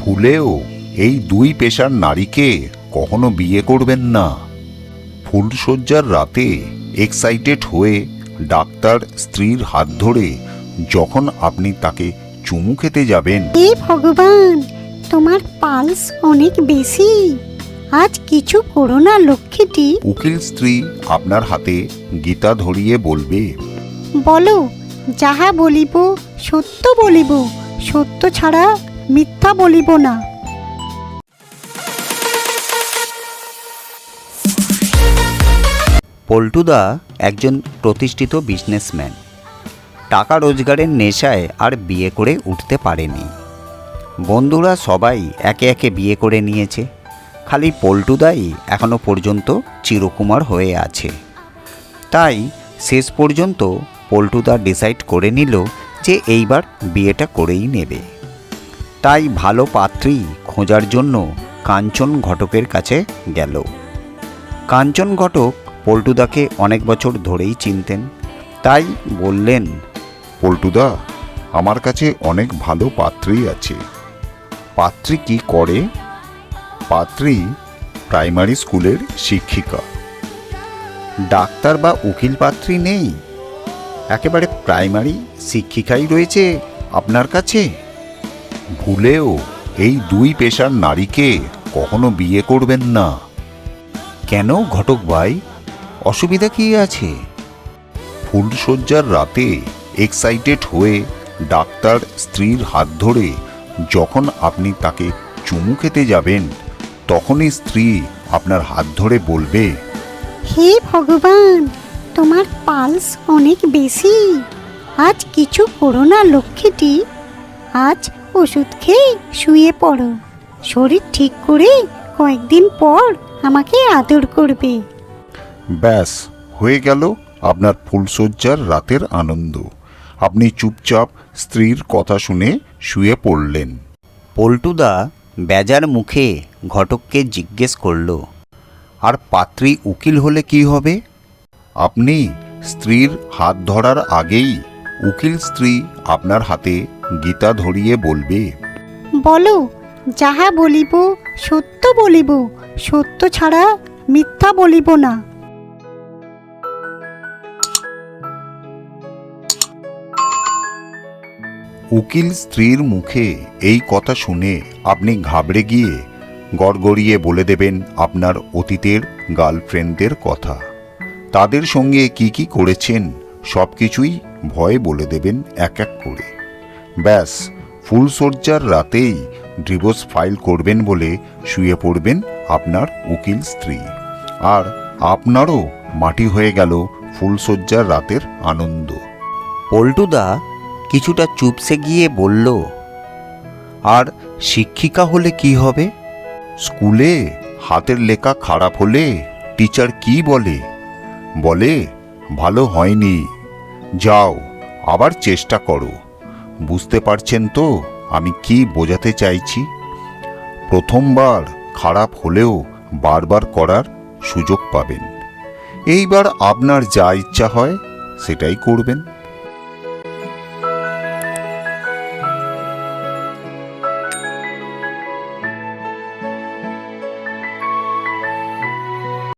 ভুলেও এই দুই পেশার নারীকে কখনো বিয়ে করবেন না। ফুলশয্যার রাতে এক্সাইটেড হয়ে ডাক্তার স্ত্রীর হাত ধরে যখন আপনি তাকে চুমু খেতে যাবেন, হে ভগবান, তোমার পালস অনেক বেশি, আজ কিছু করো না লক্ষ্মীটি। উকিল স্ত্রী আপনার হাতে গীতা ধরিয়ে বলবে, বলো, যাহা বলিব সত্য বলিব, সত্য ছাড়া মিথ্যা বলিব না। পল্টুদা একজন প্রতিষ্ঠিত বিজনেসম্যান। টাকা রোজগারের নেশায় আর বিয়ে করে উঠতে পারেনি। বন্ধুরা সবাই একে একে বিয়ে করে নিয়েছে, খালি পল্টুদাই এখনো পর্যন্ত চিরকুমার হয়ে আছে। তাই শেষ পর্যন্ত পল্টুদা ডিসাইড করে নিল যে এইবার বিয়েটা করেই নেবে। তাই ভালো পাত্রী খোঁজার জন্য কাঞ্চন ঘটকের কাছে গেল। কাঞ্চন ঘটক পল্টুদাকে অনেক বছর ধরেই চিনতেন, তাই বললেন, পল্টুদা, আমার কাছে অনেক ভালো পাত্রী আছে। পাত্রী কি করে? পাত্রী প্রাইমারি স্কুলের শিক্ষিকা। ডাক্তার বা উকিল পাত্রী নেই, একেবারে প্রাইমারি শিক্ষিকাই রয়েছে আপনার কাছে? ভুলেও এই দুই পেশার নারীকে কখনো বিয়ে করবেন না। কেন ঘটক ভাই, অসুবিধা কি আছে? ফুলশয্যার রাতে এক্সাইটেড হয়ে ডাক্তার স্ত্রীর হাত ধরে যখন আপনি তাকে চুমু খেতে যাবেন, তখনই স্ত্রী আপনার হাত ধরে বলবে, হে ভগবান, তোমার পালস অনেক বেশি, আজ কিছু করো না লক্ষ্মীটি, আজ ওষুধ খেয়ে শুয়ে পড়ো, শরীর ঠিক করে কয়েকদিন পর আমাকে আদর করবে। ব্যাস হয়ে গেল আপনার ফুলশয্যার রাতের আনন্দ। আপনি চুপচাপ স্ত্রীর কথা শুনে শুয়ে পড়লেন। পল্টুদা বেজার মুখে ঘটককে জিজ্ঞেস করল, আর পাত্রী উকিল হলে কি হবে? আপনি স্ত্রীর হাত ধরার আগেই উকিল স্ত্রী আপনার হাতে গীতা ধরিয়ে বলবে, বলো, যাহা বলিব সত্য বলিব, সত্য ছাড়া মিথ্যা বলিব না। উকিল স্ত্রীর মুখে এই কথা শুনে আপনি ঘাবড়ে গিয়ে গড়গড়িয়ে বলে দেবেন আপনার অতীতের গার্লফ্রেন্ডদের কথা। তাদের সঙ্গে কি কি করেছেন সব কিছুই ভয়ে বলে দেবেন এক এক করে। ব্যাস ফুলশয্যার রাতেই ডিভোর্স ফাইল করবেন বলে শুয়ে পড়বেন আপনার উকিল স্ত্রী, আর আপনারও মাটি হয়ে গেল ফুলশয্যার রাতের আনন্দ। পল্টুদা কিছুটা চুপসে গিয়ে বলল, আর শিক্ষিকা হলে কি হবে? স্কুলে হাতের লেখা খারাপ হলে টিচার কি বলে? বলে, ভালো হয়নি, যাও আবার চেষ্টা করো। বুঝতে পারছেন তো আমি কি বোঝাতে চাইছি? প্রথমবার খারাপ হলেও বারবার করার সুযোগ পাবেন। এইবার আপনার যা ইচ্ছা হয় সেটাই করবেন।